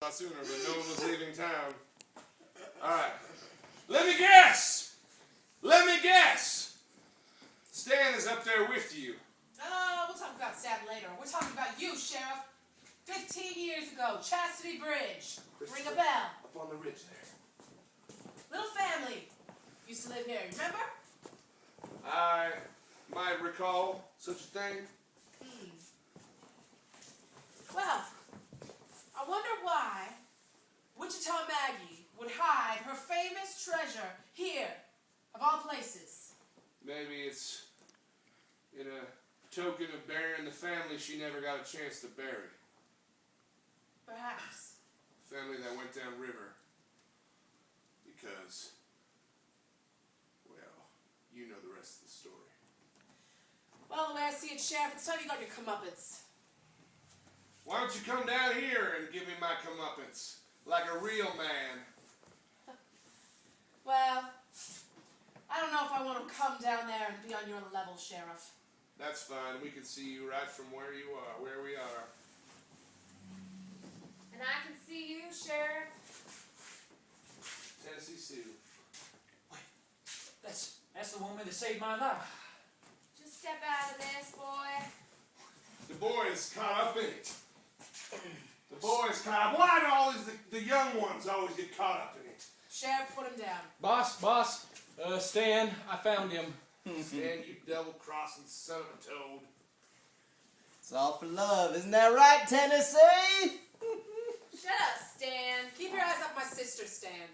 lot sooner, but no one was leaving town. Alright. Let me guess! Let me guess! Stan is up there with you. We'll talk about Stan later. We're talking about you, Sheriff. 15 years ago, Chastity Bridge. Ring a bell. Up on the ridge there. Little family. Used to live here, remember? I might recall such a thing. Well, I wonder why Wichita Maggie would hide her famous treasure here, of all places. Maybe it's in a token of burying the family she never got a chance to bury. Perhaps. Family that went downriver. Because, well, you know the rest of the story. Well, the way I see it, Sheriff, it's time you got your comeuppance. Why don't you come down here and give me my comeuppance, like a real man? Well, I don't know if I want to come down there and be on your level, Sheriff. That's fine. We can see you right from where you are, where we are. And I can see you, Sheriff. Tennessee Sue. Wait, that's the woman that saved my life. Just step out of this, boy. The boys caught up in it. The boys caught up. Why do always the young ones always get caught up in it? Sheriff, put him down. Boss, Stan, I found him. Stan, you double-crossing son of a toad. It's all for love, isn't that right, Tennessee? Shut up, Stan. Keep your eyes off my sister, Stan.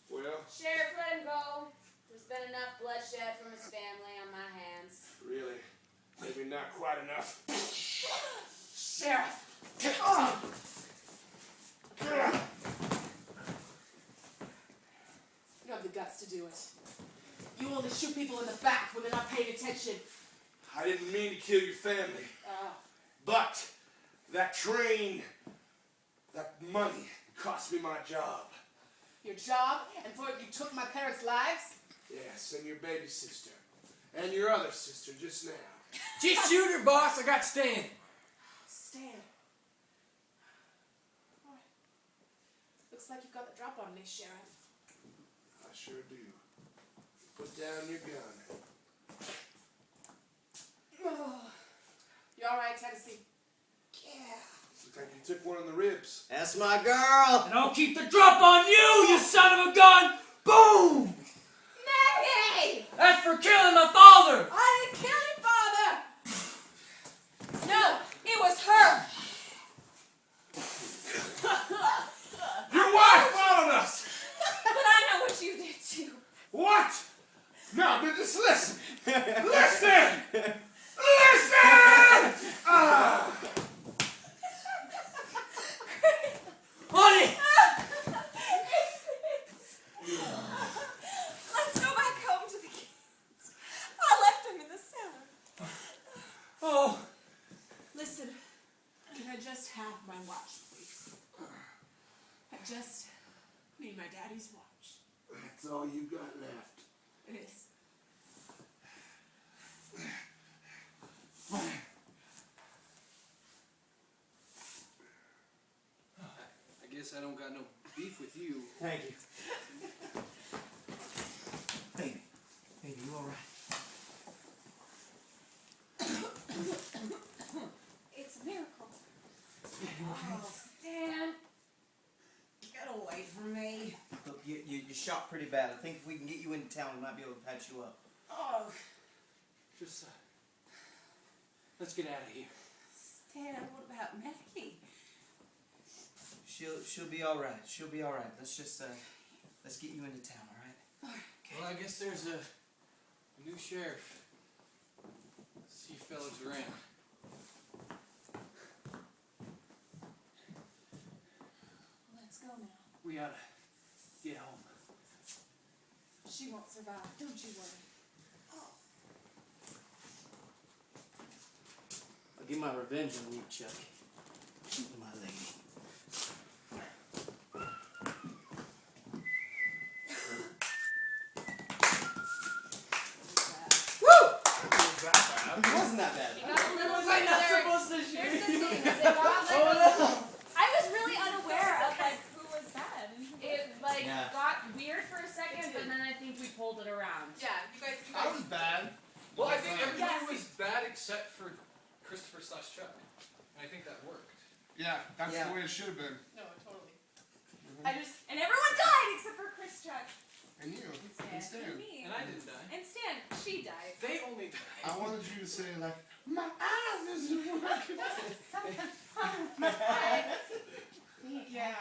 Well, Sheriff, let him go. There's been enough bloodshed from his family on my hands. really, maybe not quite enough. Sheriff! You have the guts to do it. You only shoot people in the back when they're not paying attention. I didn't mean to kill your family. But that train, that money cost me my job. Your job, and for it you took my parents' lives? Yes, and your baby sister. And your other sister just now. Just shoot her, boss. I got Stan. Stan. Alright. Looks like you've got the drop on me, Sheriff. I sure do. Put down your gun. You alright, Tennessee? Yeah. Looks like you took one in the ribs. That's my girl. And I'll keep the drop on you, you son of a gun. Boom! Maggie! That's for killing my father. I didn't kill your father! No, it was her! Your wife followed us! But I know what you did too. What? No, but just listen. Listen! Listen! Honey! Let's go back home to the kids. I left them in the cellar. Oh, Listen, can I just have my watch, please? I just need my daddy's watch. That's all you got left. It is. I guess I don't got no beef with you. Thank you. Baby, you all right? It's a miracle. Oh, Stan. Get away from me. Look, you shot pretty bad. I think if we can get you into town, we might be able to patch you up. Oh, Just, let's get out of here. Stan, what about Maggie? She'll be all right. She'll be all right. Let's just let's get you into town, all right? Well, I guess there's a new sheriff. See you fellas around. Let's go now. We oughta get home. She won't survive. Don't you worry. I'll get my revenge on you, Chuck. Shooting my lady. It wasn't that bad. You gotta remember Was I not there- supposed to shoot Here's the you? thing, is it not like I was really unaware it around. Yeah, you guys. I was bad. Well, I think everybody Yes. was bad except for Christopher / Chuck. And I think that worked. Yeah, that's Yeah. the way it should have been. No, totally. I just. And everyone died except for Chris Chuck. And you. And Stan. And me. And I didn't die. And Stan, she died. They only I died. wanted you to say like, my eyes isn't working. Yeah.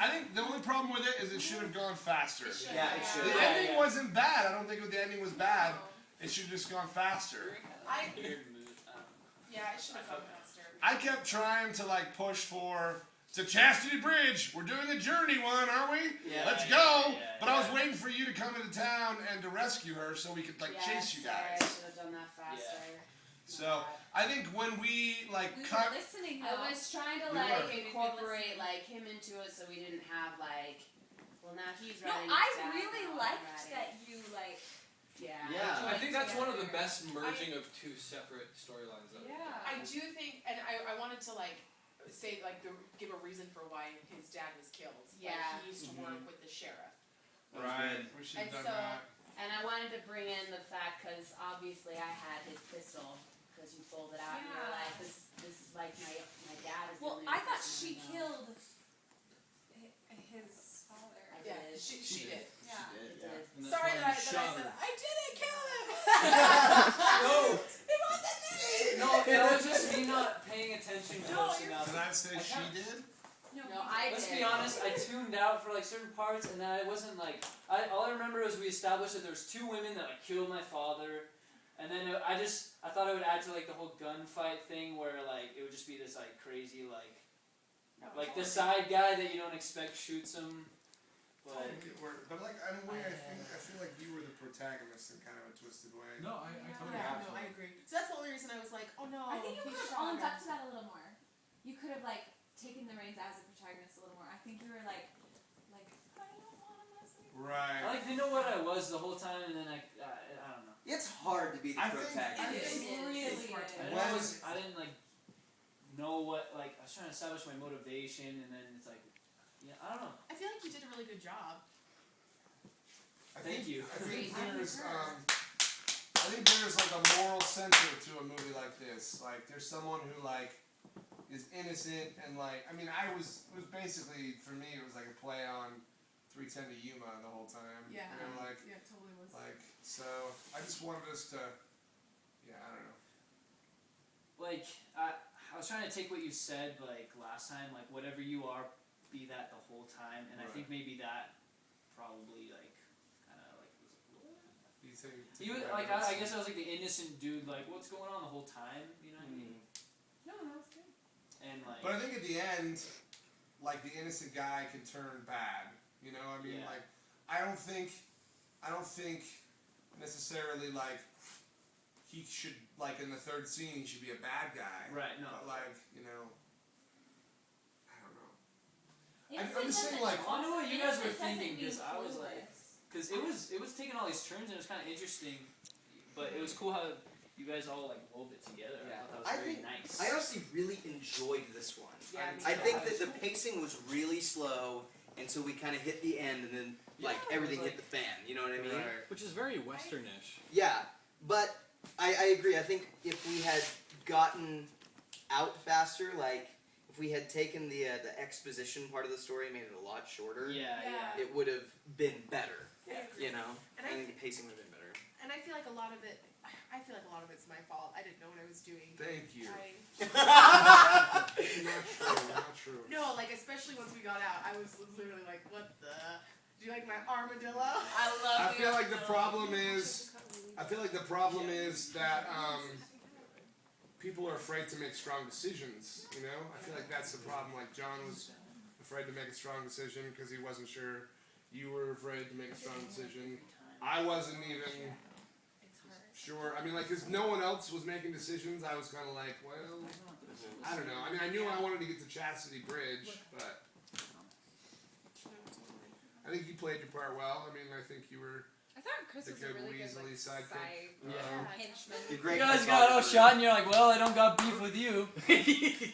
I think the only problem with it is it should have gone faster. Yeah, it should. The ending wasn't bad. I don't think the ending was bad. It should have just gone faster. Yeah, it should have gone faster. I kept trying to like push for to Chastity Bridge. We're doing the journey one, aren't we? Yeah. Let's go. But I was waiting for you to come into town and to rescue her so we could like chase you Sorry, I guys. should have done that faster. So I think when we like We cut. were listening I though. was trying to We like were. incorporate like him into it so we didn't have like, well now he's No, writing I it down, really now I'm liked writing. that you like. Yeah. Yeah. I think that's one of the Together. best merging of two separate storylines. That we've done. I do think, and I wanted to like say like give a reason for why his dad was killed. Yeah. Like, he used to work with the sheriff. Right. We should have And done so- that. And I wanted to bring in the fact because obviously I had his pistol because you pulled it out and you were Yeah. like, this is like my dad is. the Well, only I thought person she I know. killed his father. I Yeah, did. she did. Yeah. I did. And that's Sorry why that I you said shot her. I didn't kill him. No, It wasn't me. no, that was just me not paying attention close enough. Did I say I she can't- did? No, I Let's did. be honest, I tuned out for like certain parts, and then I wasn't like. All I remember is we established that there was 2 women that like killed my father, and then I thought it would add to like the whole gunfight thing where like it would just be this like crazy like the side guy that you don't expect shoots him, but But like in a way, I feel like you were the protagonist in kind of a twisted way. No, I totally Yeah, have no, to. I agree. So that's the only reason I was like, oh no. I think you he could have shot owned her. up to that a little more. You could have like taken the reins as a protagonist a little more. I think you were like I don't want to mess with you. Right. I like didn't know what I was the whole time, and then I don't know. It's hard to be the I think- protagonist. It really It's hard is. to- I didn't like know what like I was trying to establish my motivation, and then it's like I don't know. I feel like you did a really good job. Thank you. I think Great. there's like a moral center to a movie like this. Like there's someone who like is innocent and like I mean it was basically for me it was like a play on 310 to Yuma the whole time. Yeah. You know, like Yeah, it totally was. so I just wanted us to I don't know. Like I was trying to take what you said like last time, like whatever you are, be that the whole time, and I think maybe that probably like kind of like was You say he was like I guess I was like the innocent dude, like what's going on the whole time, you know what I mean? No, it's good. And like But I think at the end, like the innocent guy can turn bad. You know, I mean, Yeah. like I don't think necessarily like he should like in the third scene he should be a bad guy. right, no. But like I don't know. Innocent I'm just saying, doesn't- like, I wonder what you guys were innocent doesn't thinking, mean 'cause I was like- clueless. Because it was taking all these turns, and it was kind of interesting, but it was cool how you guys all like wove it together. Yeah. I thought that was I very think- nice. I honestly really enjoyed this one. Yeah, me I too. think that the pacing was really slow until we kind of hit the end, and then like Yeah, it everything was hit the fan. You know what I mean? Right. Which is very westernish. Yeah, but I agree. I think if we had gotten out faster, like if we had taken the exposition part of the story and made it a lot shorter, yeah. it would have been better. I agree. You know, And I I think the pacing would have been better. And I feel like a lot of it's my fault. I didn't know what I was doing. Thank you. Not true. No, like especially once we got out, I was literally like, "What the? Do you like my armadillo?" I love I feel like the problem is that people are afraid to make strong decisions. You know, I feel like that's the problem. Like John was afraid to make a strong decision because he wasn't sure. You were afraid to make a strong decision. I wasn't even sure. I mean, like, because no one else was making decisions, I was kind of like, well, I don't know. I mean, I knew I wanted to get to Chastity Bridge, but I think you played your part well. I mean, I think you were I thought Chris the was a good really good Weasley like, sidekick. Yeah. henchman. You're You great. guys got all shot, and you're like, well, I don't got beef with you.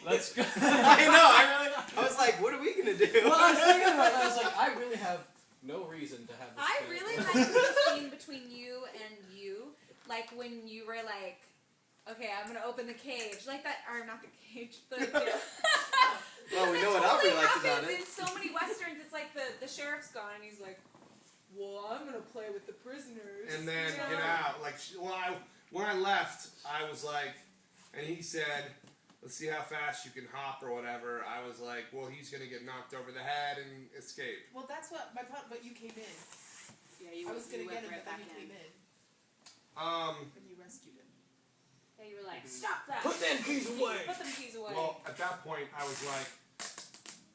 Let's go. I know. I was like, what are we gonna do? Well, I was thinking about that. I was like, I really have no reason to have this. I kid. really liked the scene like when you were like, okay, I'm gonna open the cage, like that, or not the cage, the. Well, we Because know it what Aubrey totally liked about happens it. in so many westerns. It's like the sheriff's gone and he's like, well, I'm gonna play with the prisoners. And then you get know? out. Like, when I left, I was like, and he said, let's see how fast you can hop or whatever. I was like, well, he's gonna get knocked over the head and escape. Well, that's what my point. But you came in. Yeah, you I was gonna went get him, right but then back you came in. in Um, and you rescued him. Yeah, you were like, stop that. Put them keys away. Put them keys away. well, at that point, I was like,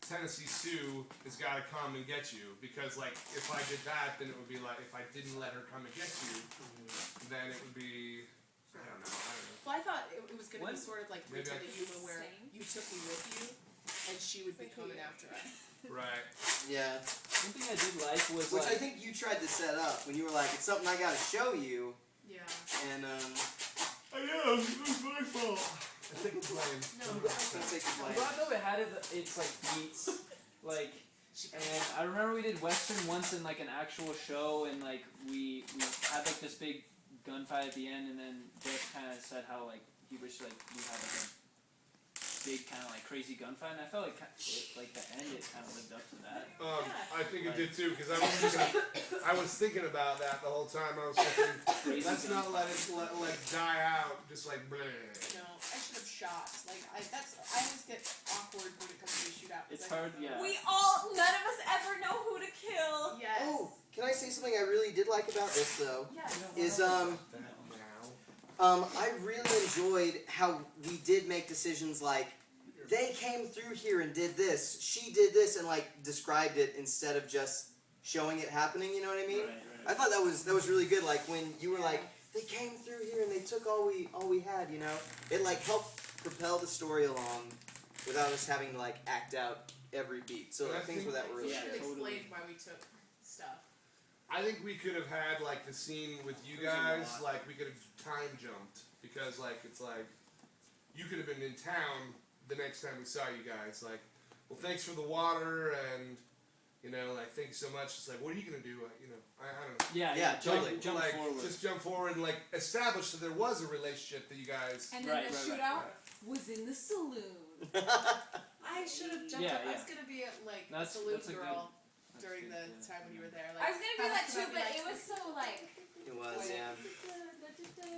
Tennessee Sue has got to come and get you, because like if I did that, then it would be like if I didn't let her come and get you, then it would be I don't know. Well, I thought it was gonna What? be sort of like Maybe Rita I- the Yuma, where Same. you took me with you, and she would be coming after us. Right. Yeah. One thing I did like was Which I like, think you tried to set up when you were like, it's something I gotta show you, Yeah. and I am. It was my fault. I think it's blame. No. don't take the I'm blame. glad though it had its like beats, like. She And I remember we did Western once in like an actual show, and like we had like this big gunfight at the end, and then Jeff kind of said how like he wished like we had like a big kind of like crazy gunfight, and I felt like like the end it kind of lived up to that. I think it did too, because I was thinking about that the whole time. I was thinking, Crazy let's not gunfight. let it like die out, just like bleh. No, I should have shot. Like I always get awkward when it comes to a shootout. 'cause It's I hard, don't know. yeah. None of us ever know who to kill. Yes. Oh, can I say something I really did like about this though? Yes. Is Now. I really enjoyed how we did make decisions like they came through here and did this, she did this, and like described it instead of just showing it happening. You know what I mean? Right. I thought that was really good. Like when you were like, they came through here and they took all we had. You know, it like helped propel the story along without us having to like act out every beat. So And I things think- with that were really We should have good. totally. explained why we took stuff. I think we could have had like the scene with you There's a guys, lot. like we could have time jumped, because like it's like you could have been in town the next time we saw you guys. Like, well, thanks for the water, and you know, like thanks so much. It's like, what are you gonna do? You know, I don't know. Yeah, totally. Jump like, forward. just jump forward and like establish that there was a relationship that you guys. And then Right, the right, shootout right. was in the saloon. I should have jumped Yeah, up. I yeah. was gonna be like a That's- saloon that's a girl That's during good, the yeah. time when you were there. I was gonna do that how too, can I but be it was so like. It was, yeah.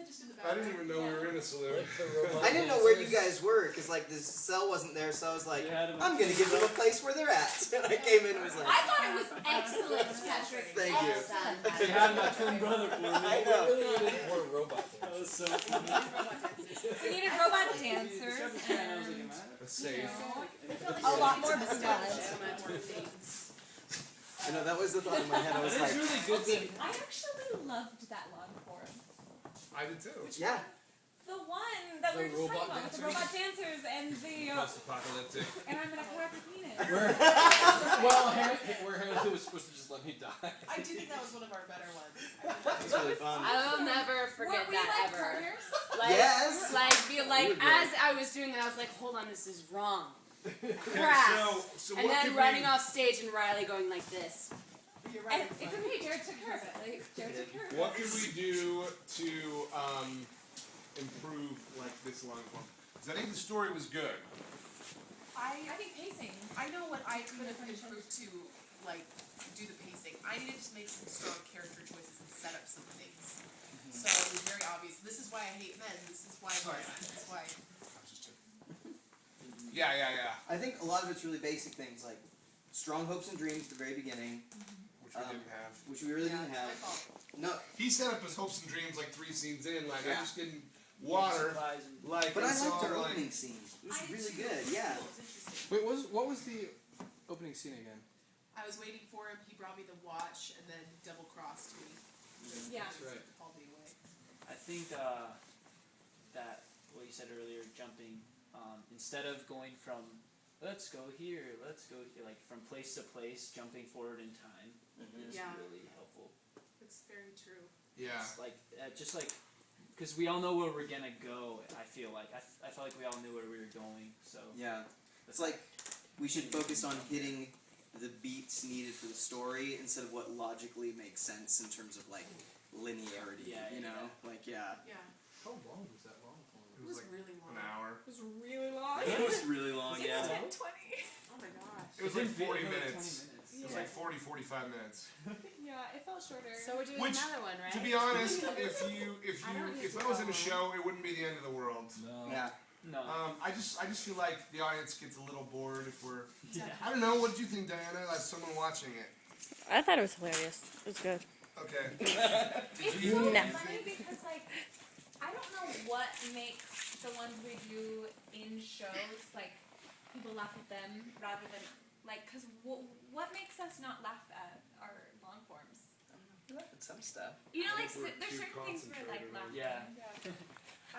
just in the I didn't background. even know we were in a saloon. Like the robot I didn't know where you guys were because like the cell wasn't there, so I was like, You had 'em- I'm gonna give them a place where they're at. And I came in and was like, I thought it was excellent, Patrick. Thank you. Excellent. They had my twin brother for me. I know. We really needed more robot That things. was so funny. We needed robot dancers I was like, am and I? That's safe. a lot more besides. I know that was the thought in my head. I was It's like, really good to I actually loved that long form. I did too. yeah. The one that The we were just robot talking about, with the robot dancers and the Post-apocalyptic. and I'm gonna cut off your penis. Well, where Harry was supposed to just let me die. I do think that was one of our better ones. It's really fun. I will never forget Were we that like ever. partners? Like, Yes. like were as I was doing it, I was like, hold on, this is wrong. Okay, Crap. so And what then could running we, off stage and Riley going like this. You're And right. it's okay, Jared took care of it. Like, Jared took care of it. What could we do to improve like this long form? Because I think the story was good. I think pacing. I know what I could have improved to, like, do the pacing. I needed to make some strong character choices and set up some things. So it was very obvious. This is why I hate men. This is why. This is why. Yeah. I think a lot of it's really basic things like strong hopes and dreams at the very beginning, Which we didn't have. which we really didn't It's have. my fault. No, He set up his hopes and dreams like 3 scenes in. Like Yeah. I'm just getting water. Supplies and- Like, but I and so liked our I'm like, opening scene. It was I really too. good. Yeah. It was interesting. Wait, what was the opening scene again? I was waiting for him. He brought me the watch and then double crossed me. Yeah. That's right. Called me away. I think that what you said earlier, jumping, instead of going from let's go here, like from place to place, jumping forward in time is Yeah. really helpful. It's very true. yeah. It's like just like because we all know where we're gonna go. I feel like I felt like we all knew where we were going. So Yeah. It's like we should focus on hitting the beats needed for the story instead of what logically makes sense in terms of like linearity. Yeah, You yeah, know, like yeah. Yeah. How long was that long form? It was really long. an hour. It was really long. It was really long. It's Yeah. 10:20. Oh my gosh. It was like didn't feel 40 like minutes. 20 minutes. It was like 40, 45 minutes. Yeah, it felt shorter. So we're doing Which, another one, right? To be honest, if I was in a show, it wouldn't be the end of the world. No. Yeah. No. I just feel like the audience gets a little bored if we're. Yeah. I don't know. What did you think, Diana? As someone watching it. I thought it was hilarious. It was good. Okay. It's you- so No. funny because like I don't know what makes the ones we do in shows like people laugh at them rather than like because what makes us not laugh at our long forms? We laugh at some stuff. You know, I like think we're there's too certain things we're like concentrated laughing. Yeah.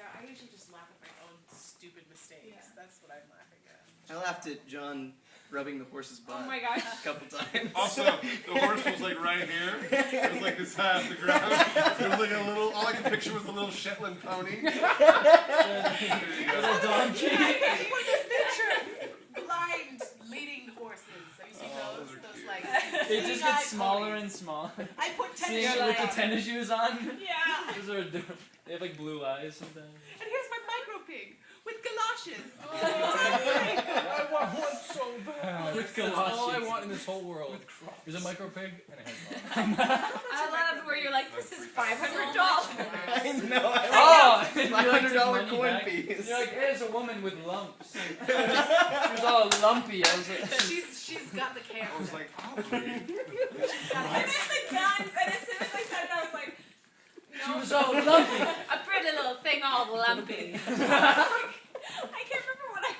I usually just laugh at my own stupid mistakes. Yeah. That's what I'm laughing at. I laughed at John rubbing the horse's butt Oh my gosh. a couple times. Also, the horse was like right here. It was like this high off the ground. It was like a little. All I could picture was a little Shetland pony. There you go. Little donkey. I put this picture. Blind leading horses. Have you seen those? those are Those cute. like. It just seeing-eyed gets smaller ponies. and smaller. I put Seeing tennis it with shoes the on. tennis shoes on. Yeah. Those are adorable. They have like blue eyes sometimes. And here's my micro pig with galoshes. I want one so bad. With That's all I galoshes. want in this whole world. Is a micro pig and a headlock. I love where you're like, this is $500. I know. Oh! $500 coin piece. piece. You're like, there's a woman with lumps. She was all lumpy. I was like, She's got the cancer. I was like, Aubrey. I missed the guns, and as soon as I said it, I was like, she no. was all lumpy. A pretty little thing all lumpy. I can't remember what I.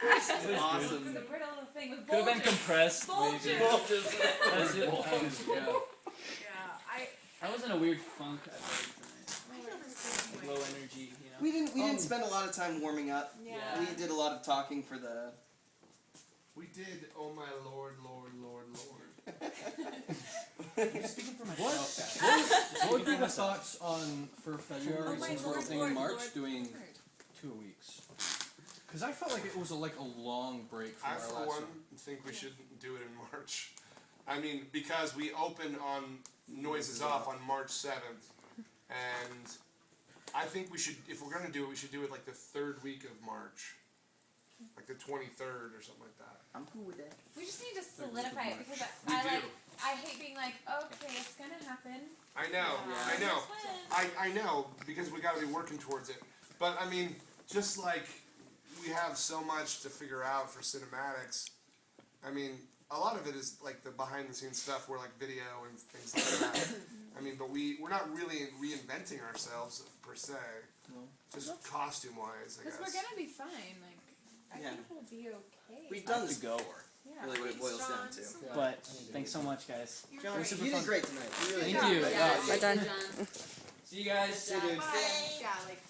It was Awesome. It was a pretty little thing with Could have been bulges. compressed. Bulges. Maybe. That's it. Yeah. Yeah, I was in a weird funk at work I never seen tonight. Low energy, you know. We didn't spend a lot of time warming up. Yeah. We did a lot of talking for the. We did. Oh my Lord, Lord, Lord, Lord. I'm speaking for myself, guys. What would be the thoughts on for February Oh my since we're Lord, opening Lord, in March Lord, doing Lord. 2 weeks? Because I felt like it was like a long break from I, our for last one, think we should do it in March. I mean, because we open on Noises Off on March 7th, and I think we should, if we're going to do it, we should do it like the third week of March. Like the 23rd or something like that. I'm cool with that. We just need to solidify it because We I do. like. I hate being like, okay, it's gonna happen. I know, Yeah. I know. When? I know, because we got to be working towards it. But I mean, just like we have so much to figure out for cinematics, I mean, a lot of it is like the behind the scenes stuff where like video and things like that. I mean, but we're not really reinventing ourselves per se. No. Just costume wise, I Because guess. we're gonna be fine. Like, I Yeah. think we'll be okay. We've done this go. before. Yeah. Really, what it boils down to. Yeah. But thanks so much, guys. You're John, great. you did great tonight. You really Thank did. you. Yeah. Yeah. We're done. See you guys. See you, dude. Yeah, like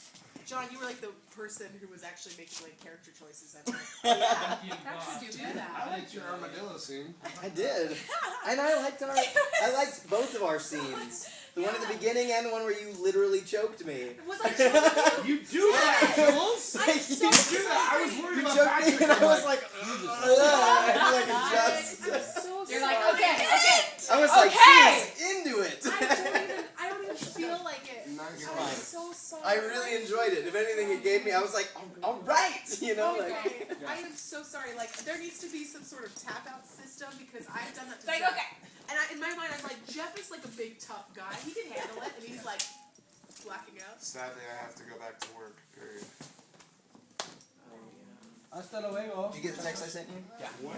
John, you were like the person who was actually making like character choices. I'm like, Thank you. that's God. stupid. I liked your armadillo scene. I did. And I liked both of our scenes. The one at the beginning and the one where you literally choked me. Was I choking you? You do that, Jules! I'm so You do that! I was sorry. worried You about choked me Patrick. and I I'm was like, like, like adjust. I'm so You're sorry. like, okay. I was like, Okay. she's into it. I don't even feel like it. Nice. I'm so sorry. I really enjoyed it. If anything, it gave me. I was like, all right, you know, like. Okay. I am so sorry. Like, there needs to be some sort of tap out system because I've done that to It's like, Jeff. okay. And in my mind, I'm like, Jeff is like a big tough guy. He can handle it, and he's like blacking out. Sadly, I have to go back to work, period. Hasta luego. Did you get the text I sent you? What?